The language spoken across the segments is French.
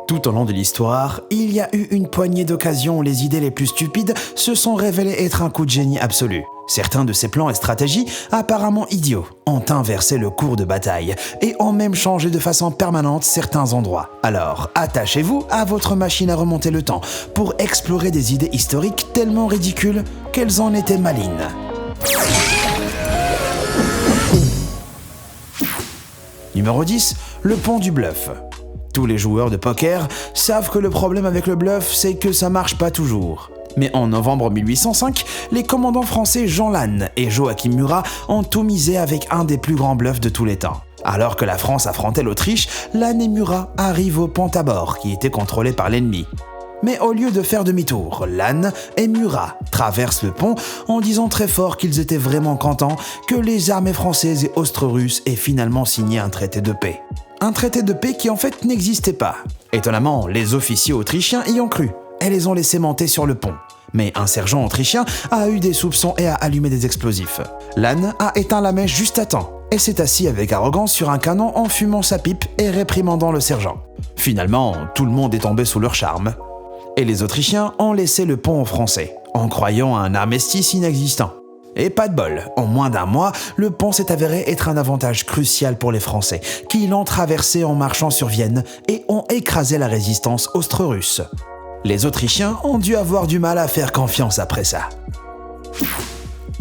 Tout au long de l'histoire, il y a eu une poignée d'occasions où les idées les plus stupides se sont révélées être un coup de génie absolu. Certains de ces plans et stratégies, apparemment idiots, ont inversé le cours de bataille et ont même changé de façon permanente certains endroits. Alors, attachez-vous à votre machine à remonter le temps pour explorer des idées historiques tellement ridicules qu'elles en étaient malignes. Numéro 10, le pont du bluff. Tous les joueurs de poker savent que le problème avec le bluff, c'est que ça marche pas toujours. Mais en novembre 1805, les commandants français Jean Lannes et Joachim Murat ont tout misé avec un des plus grands bluffs de tous les temps. Alors que la France affrontait l'Autriche, Lannes et Murat arrivent au pont à bord qui était contrôlé par l'ennemi. Mais au lieu de faire demi-tour, Lannes et Murat traversent le pont en disant très fort qu'ils étaient vraiment contents que les armées françaises et austro-russes aient finalement signé un traité de paix. Un traité de paix qui en fait n'existait pas. Étonnamment, les officiers autrichiens y ont cru et les ont laissés monter sur le pont. Mais un sergent autrichien a eu des soupçons et a allumé des explosifs. Lannes a éteint la mèche juste à temps et s'est assis avec arrogance sur un canon en fumant sa pipe et réprimandant le sergent. Finalement, tout le monde est tombé sous leur charme. Et les Autrichiens ont laissé le pont aux Français, en croyant à un armistice inexistant. Et pas de bol, en moins d'un mois, le pont s'est avéré être un avantage crucial pour les Français, qui l'ont traversé en marchant sur Vienne et ont écrasé la résistance austro-russe. Les Autrichiens ont dû avoir du mal à faire confiance après ça.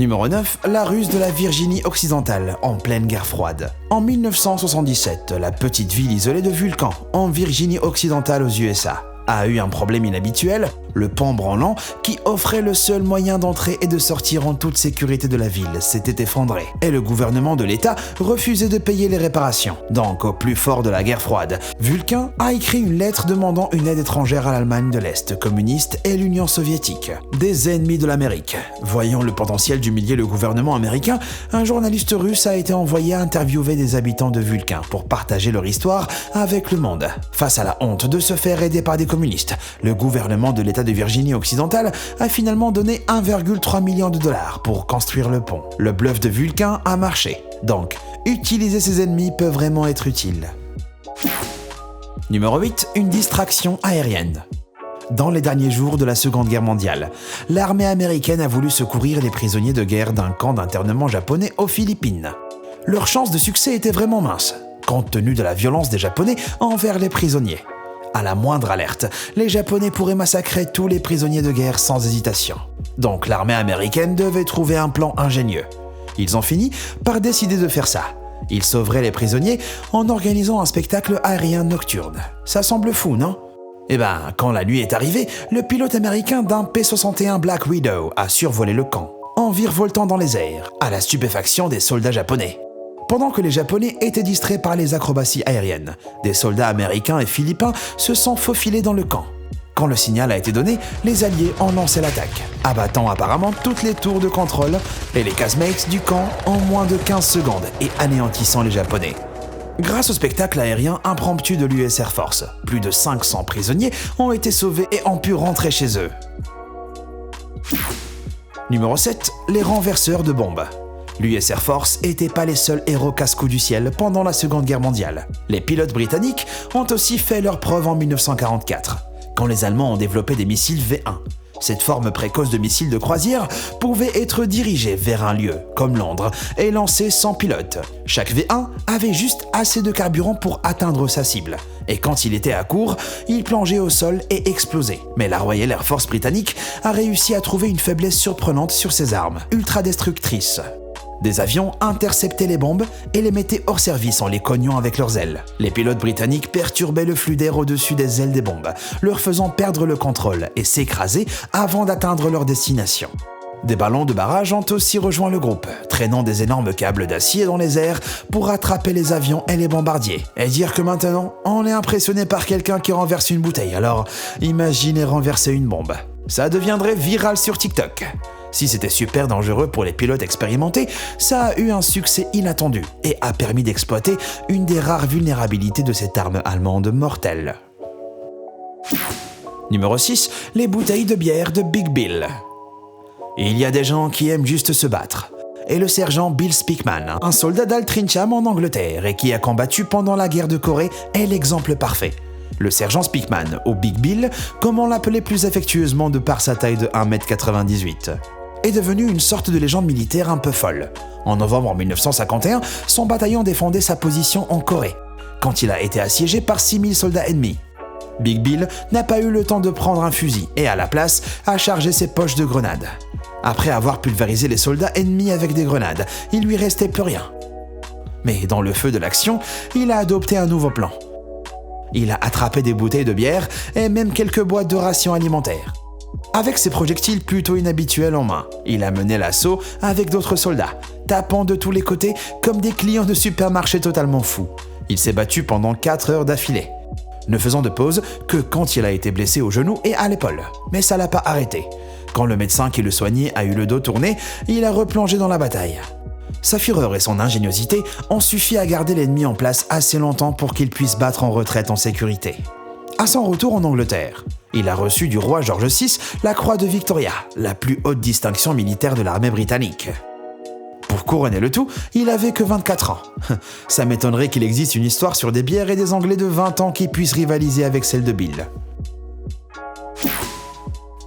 Numéro 9, la ruse de la Virginie occidentale, en pleine guerre froide. En 1977, la petite ville isolée de Vulcan, en Virginie occidentale aux USA, a eu un problème inhabituel, le pont branlant, qui offrait le seul moyen d'entrer et de sortir en toute sécurité de la ville, s'était effondré. Et le gouvernement de l'État refusait de payer les réparations. Donc, au plus fort de la guerre froide, Vulcan a écrit une lettre demandant une aide étrangère à l'Allemagne de l'Est communiste et l'Union soviétique, des ennemis de l'Amérique. Voyant le potentiel d'humilier le gouvernement américain, un journaliste russe a été envoyé interviewer des habitants de Vulcan pour partager leur histoire avec le monde. Face à la honte de se faire aider par des communistes, le gouvernement de l'État de Virginie occidentale a finalement donné 1,3 million de dollars pour construire le pont. Le bluff de Vulcan a marché. Donc, utiliser ses ennemis peut vraiment être utile. Numéro 8, une distraction aérienne. Dans les derniers jours de la Seconde Guerre mondiale, l'armée américaine a voulu secourir les prisonniers de guerre d'un camp d'internement japonais aux Philippines. Leurs chances de succès étaient vraiment minces, compte tenu de la violence des Japonais envers les prisonniers. À la moindre alerte, les Japonais pourraient massacrer tous les prisonniers de guerre sans hésitation. Donc l'armée américaine devait trouver un plan ingénieux. Ils ont fini par décider de faire ça. Ils sauveraient les prisonniers en organisant un spectacle aérien nocturne. Ça semble fou, non ? Eh ben, quand la nuit est arrivée, le pilote américain d'un P-61 Black Widow a survolé le camp, en virevoltant dans les airs, à la stupéfaction des soldats japonais. Pendant que les Japonais étaient distraits par les acrobaties aériennes, des soldats américains et philippins se sont faufilés dans le camp. Quand le signal a été donné, les Alliés ont lancé l'attaque, abattant apparemment toutes les tours de contrôle et les casemates du camp en moins de 15 secondes et anéantissant les Japonais. Grâce au spectacle aérien impromptu de l'US Air Force, plus de 500 prisonniers ont été sauvés et ont pu rentrer chez eux. Numéro 7, les renverseurs de bombes. L'US Air Force n'était pas les seuls héros casse-cou du ciel pendant la Seconde Guerre mondiale. Les pilotes britanniques ont aussi fait leur preuve en 1944, quand les Allemands ont développé des missiles V1. Cette forme précoce de missiles de croisière pouvait être dirigée vers un lieu, comme Londres, et lancée sans pilote. Chaque V1 avait juste assez de carburant pour atteindre sa cible. Et quand il était à court, il plongeait au sol et explosait. Mais la Royal Air Force britannique a réussi à trouver une faiblesse surprenante sur ses armes, ultra destructrices. Des avions interceptaient les bombes et les mettaient hors service en les cognant avec leurs ailes. Les pilotes britanniques perturbaient le flux d'air au-dessus des ailes des bombes, leur faisant perdre le contrôle et s'écraser avant d'atteindre leur destination. Des ballons de barrage ont aussi rejoint le groupe, traînant des énormes câbles d'acier dans les airs pour attraper les avions et les bombardiers. Et dire que maintenant, on est impressionné par quelqu'un qui renverse une bouteille, alors imaginez renverser une bombe. Ça deviendrait viral sur TikTok. Si c'était super dangereux pour les pilotes expérimentés, ça a eu un succès inattendu et a permis d'exploiter une des rares vulnérabilités de cette arme allemande mortelle. Numéro 6, les bouteilles de bière de Big Bill. Il y a des gens qui aiment juste se battre. Et le sergent Bill Speakman, un soldat d'Altrincham en Angleterre et qui a combattu pendant la guerre de Corée, est l'exemple parfait. Le sergent Speakman, ou Big Bill, comme on l'appelait plus affectueusement de par sa taille de 1,98 m, est devenu une sorte de légende militaire un peu folle. En novembre 1951, son bataillon défendait sa position en Corée, quand il a été assiégé par 6000 soldats ennemis. Big Bill n'a pas eu le temps de prendre un fusil et à la place a chargé ses poches de grenades. Après avoir pulvérisé les soldats ennemis avec des grenades, il lui restait plus rien. Mais dans le feu de l'action, il a adopté un nouveau plan. Il a attrapé des bouteilles de bière et même quelques boîtes de rations alimentaires. Avec ses projectiles plutôt inhabituels en main, il a mené l'assaut avec d'autres soldats, tapant de tous les côtés comme des clients de supermarché totalement fous. Il s'est battu pendant 4 heures d'affilée, ne faisant de pause que quand il a été blessé au genou et à l'épaule. Mais ça l'a pas arrêté. Quand le médecin qui le soignait a eu le dos tourné, il a replongé dans la bataille. Sa fureur et son ingéniosité ont suffi à garder l'ennemi en place assez longtemps pour qu'il puisse battre en retraite en sécurité. À son retour en Angleterre, il a reçu du roi George VI la croix de Victoria, la plus haute distinction militaire de l'armée britannique. Pour couronner le tout, il avait que 24 ans. Ça m'étonnerait qu'il existe une histoire sur des bières et des Anglais de 20 ans qui puissent rivaliser avec celle de Bill.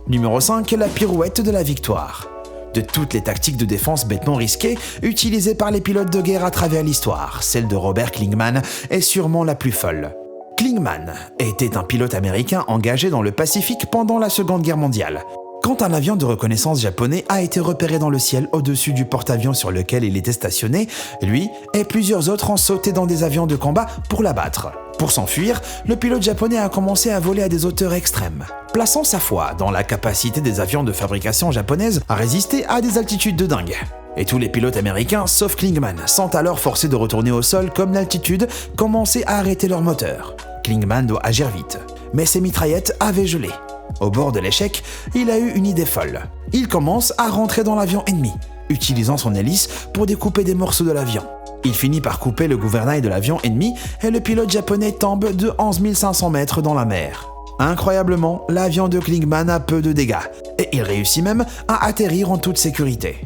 Numéro 5, la pirouette de la victoire. De toutes les tactiques de défense bêtement risquées utilisées par les pilotes de guerre à travers l'histoire, celle de Robert Clingman est sûrement la plus folle. Clingman était un pilote américain engagé dans le Pacifique pendant la Seconde Guerre mondiale. Quand un avion de reconnaissance japonais a été repéré dans le ciel au-dessus du porte-avions sur lequel il était stationné, lui et plusieurs autres ont sauté dans des avions de combat pour l'abattre. Pour s'enfuir, le pilote japonais a commencé à voler à des hauteurs extrêmes, plaçant sa foi dans la capacité des avions de fabrication japonaise à résister à des altitudes de dingue. Et tous les pilotes américains, sauf Clingman, sont alors forcés de retourner au sol comme l'altitude commençait à arrêter leur moteur. Clingman doit agir vite, mais ses mitraillettes avaient gelé. Au bord de l'échec, il a eu une idée folle. Il commence à rentrer dans l'avion ennemi, utilisant son hélice pour découper des morceaux de l'avion. Il finit par couper le gouvernail de l'avion ennemi et le pilote japonais tombe de 11 500 mètres dans la mer. Incroyablement, l'avion de Clingman a peu de dégâts et il réussit même à atterrir en toute sécurité.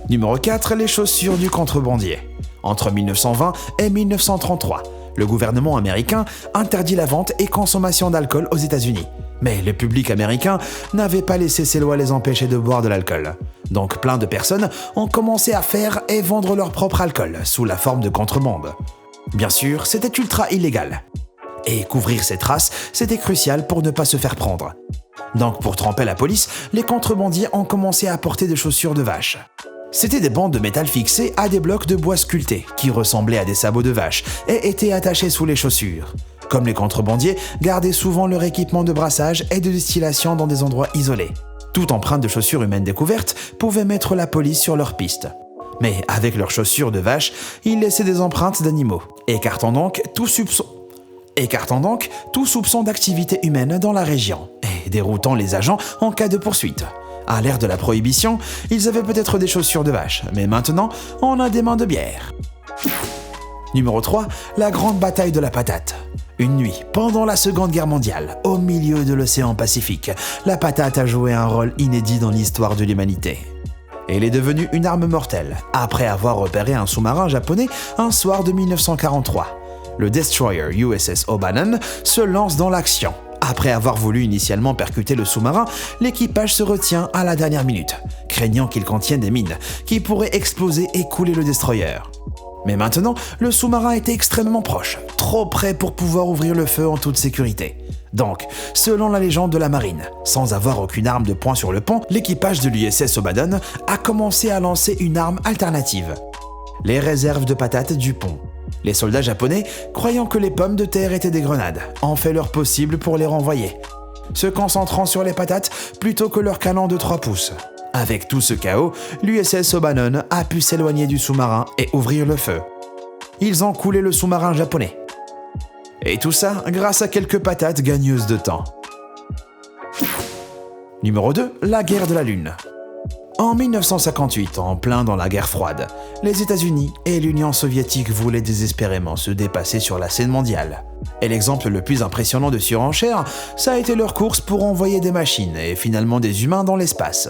Numéro 4, les chaussures du contrebandier. Entre 1920 et 1933, le gouvernement américain interdit la vente et consommation d'alcool aux États-Unis. Mais le public américain n'avait pas laissé ces lois les empêcher de boire de l'alcool. Donc plein de personnes ont commencé à faire et vendre leur propre alcool sous la forme de contrebande. Bien sûr, c'était ultra illégal. Et couvrir ces traces, c'était crucial pour ne pas se faire prendre. Donc pour tromper la police, les contrebandiers ont commencé à porter des chaussures de vache. C'étaient des bandes de métal fixées à des blocs de bois sculptés qui ressemblaient à des sabots de vache et étaient attachés sous les chaussures. Comme les contrebandiers gardaient souvent leur équipement de brassage et de distillation dans des endroits isolés. Toute empreinte de chaussures humaines découverte pouvait mettre la police sur leur piste. Mais avec leurs chaussures de vache, ils laissaient des empreintes d'animaux, écartant donc tout soupçon d'activité humaine dans la région et déroutant les agents en cas de poursuite. À l'ère de la prohibition, ils avaient peut-être des chaussures de vache, mais maintenant, on a des mains de bière. Numéro 3, la grande bataille de la patate. Une nuit, pendant la Seconde Guerre mondiale, au milieu de l'océan Pacifique, la patate a joué un rôle inédit dans l'histoire de l'humanité. Elle est devenue une arme mortelle, après avoir repéré un sous-marin japonais un soir de 1943. Le destroyer USS O'Bannon se lance dans l'action. Après avoir voulu initialement percuter le sous-marin, l'équipage se retient à la dernière minute, craignant qu'il contienne des mines qui pourraient exploser et couler le destroyer. Mais maintenant, le sous-marin était extrêmement proche, trop près pour pouvoir ouvrir le feu en toute sécurité. Donc, selon la légende de la marine, sans avoir aucune arme de poing sur le pont, l'équipage de l'USS O'Bannon a commencé à lancer une arme alternative. Les réserves de patates du pont. Les soldats japonais, croyant que les pommes de terre étaient des grenades, ont fait leur possible pour les renvoyer, se concentrant sur les patates plutôt que leurs canons de 3 pouces. Avec tout ce chaos, l'USS O'Bannon a pu s'éloigner du sous-marin et ouvrir le feu. Ils ont coulé le sous-marin japonais. Et tout ça grâce à quelques patates gagneuses de temps. Numéro 2, la guerre de la Lune. En 1958, en plein dans la guerre froide, les États-Unis et l'Union soviétique voulaient désespérément se dépasser sur la scène mondiale. Et l'exemple le plus impressionnant de surenchère, ça a été leur course pour envoyer des machines et finalement des humains dans l'espace.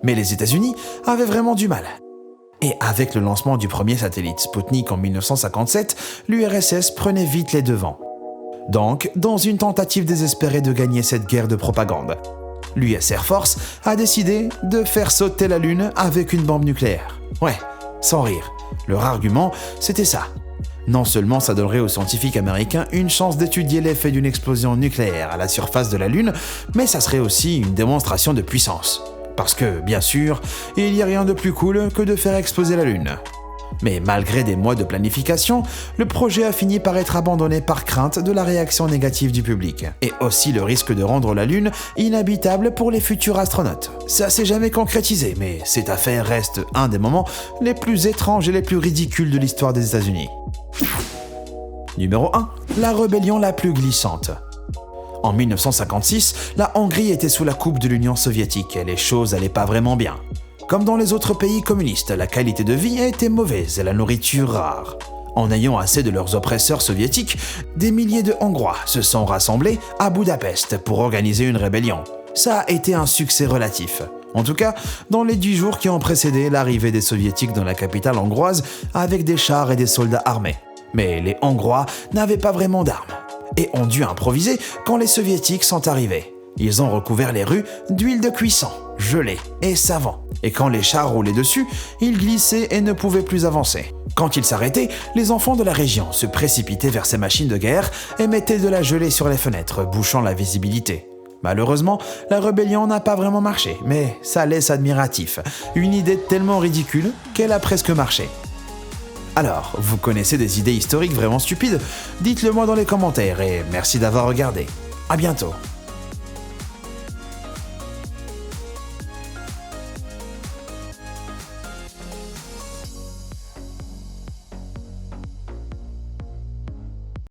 Mais les États-Unis avaient vraiment du mal. Et avec le lancement du premier satellite Sputnik en 1957, l'URSS prenait vite les devants. Donc, dans une tentative désespérée de gagner cette guerre de propagande, l'US Air Force a décidé de faire sauter la Lune avec une bombe nucléaire. Ouais, sans rire. Leur argument, c'était ça. Non seulement ça donnerait aux scientifiques américains une chance d'étudier l'effet d'une explosion nucléaire à la surface de la Lune, mais ça serait aussi une démonstration de puissance. Parce que, bien sûr, il n'y a rien de plus cool que de faire exploser la Lune. Mais malgré des mois de planification, le projet a fini par être abandonné par crainte de la réaction négative du public, et aussi le risque de rendre la Lune inhabitable pour les futurs astronautes. Ça s'est jamais concrétisé, mais cette affaire reste un des moments les plus étranges et les plus ridicules de l'histoire des États-Unis. Numéro 1. La rébellion la plus glissante. En 1956, la Hongrie était sous la coupe de l'Union soviétique et les choses allaient pas vraiment bien. Comme dans les autres pays communistes, la qualité de vie était mauvaise et la nourriture rare. En ayant assez de leurs oppresseurs soviétiques, des milliers de Hongrois se sont rassemblés à Budapest pour organiser une rébellion. Ça a été un succès relatif. En tout cas, dans les 10 jours qui ont précédé l'arrivée des soviétiques dans la capitale hongroise avec des chars et des soldats armés. Mais les Hongrois n'avaient pas vraiment d'armes et ont dû improviser quand les soviétiques sont arrivés. Ils ont recouvert les rues d'huile de cuisson, gelée et savon. Et quand les chars roulaient dessus, ils glissaient et ne pouvaient plus avancer. Quand ils s'arrêtaient, les enfants de la région se précipitaient vers ces machines de guerre et mettaient de la gelée sur les fenêtres, bouchant la visibilité. Malheureusement, la rébellion n'a pas vraiment marché, mais ça laisse admiratif. Une idée tellement ridicule qu'elle a presque marché. Alors, vous connaissez des idées historiques vraiment stupides? Dites-le moi dans les commentaires et merci d'avoir regardé. À bientôt.